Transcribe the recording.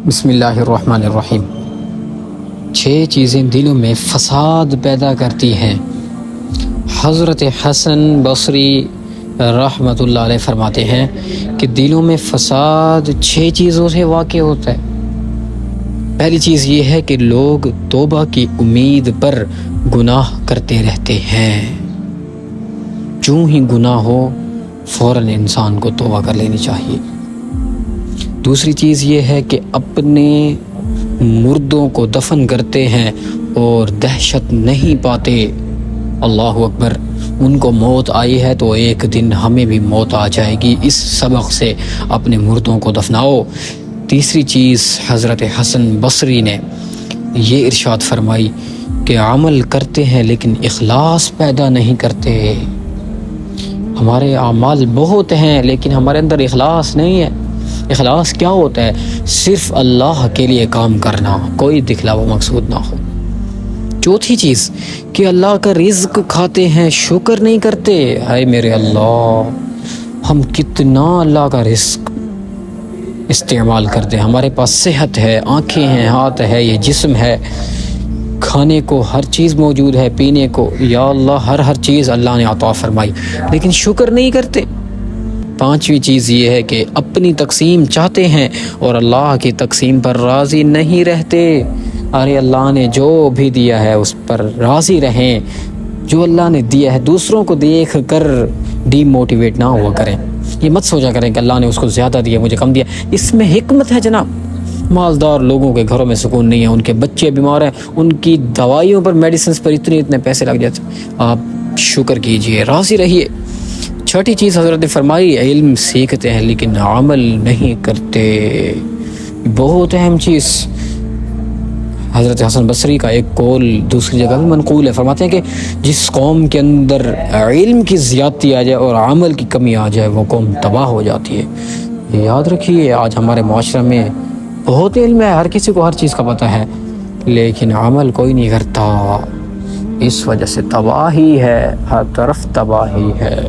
بسم اللہ الرحمن الرحیم۔ 6 چیزیں دلوں میں فساد پیدا کرتی ہیں۔ حضرت حسن بصری رحمۃ اللہ علیہ فرماتے ہیں کہ دلوں میں فساد 6 چیزوں سے واقع ہوتا ہے۔ پہلی چیز یہ ہے کہ لوگ توبہ کی امید پر گناہ کرتے رہتے ہیں۔ جو ہی گناہ ہو فوراً انسان کو توبہ کر لینی چاہیے۔ دوسری چیز یہ ہے کہ اپنے مردوں کو دفن کرتے ہیں اور دہشت نہیں پاتے۔ اللہ اکبر، ان کو موت آئی ہے تو ایک دن ہمیں بھی موت آ جائے گی، اس سبق سے اپنے مردوں کو دفناؤ۔ تیسری چیز حضرت حسن بصری نے یہ ارشاد فرمائی کہ عمل کرتے ہیں لیکن اخلاص پیدا نہیں کرتے۔ ہمارے اعمال بہت ہیں لیکن ہمارے اندر اخلاص نہیں ہے۔ اخلاص کیا ہوتا ہے؟ صرف اللہ کے لیے کام کرنا، کوئی دکھلاوا مقصود نہ ہو۔ چوتھی چیز کہ اللہ کا رزق کھاتے ہیں، شکر نہیں کرتے۔ ہائے میرے اللہ، ہم کتنا اللہ کا رزق استعمال کرتے ہیں۔ ہمارے پاس صحت ہے، آنکھیں ہیں، ہاتھ ہے، یہ جسم ہے، کھانے کو ہر چیز موجود ہے، پینے کو یا اللہ ہر چیز اللہ نے عطا فرمائی، لیکن شکر نہیں کرتے۔ پانچویں چیز یہ ہے کہ اپنی تقسیم چاہتے ہیں اور اللہ کی تقسیم پر راضی نہیں رہتے۔ ارے اللہ نے جو بھی دیا ہے اس پر راضی رہیں۔ جو اللہ نے دیا ہے دوسروں کو دیکھ کر ڈی موٹیویٹ نہ ہوا کریں۔ یہ مت سوچا کریں کہ اللہ نے اس کو زیادہ دیا، مجھے کم دیا۔ اس میں حکمت ہے جناب۔ مالدار لوگوں کے گھروں میں سکون نہیں ہے، ان کے بچے بیمار ہیں، ان کی دوائیوں پر، میڈیسنز پر اتنے پیسے لگ جاتے ہیں۔ آپ شکر کیجئے، راضی رہیے۔ چھٹی چیز حضرت نے فرمائی، علم سیکھتے ہیں لیکن عمل نہیں کرتے۔ بہت اہم چیز۔ حضرت حسن بصری کا ایک قول دوسری جگہ بھی منقول ہے، فرماتے ہیں کہ جس قوم کے اندر علم کی زیادتی آ جائے اور عمل کی کمی آ جائے وہ قوم تباہ ہو جاتی ہے۔ یہ یاد رکھیے، آج ہمارے معاشرے میں بہت علم ہے، ہر کسی کو ہر چیز کا پتہ ہے، لیکن عمل کوئی نہیں کرتا۔ اس وجہ سے تباہی ہے، ہر طرف تباہی ہے۔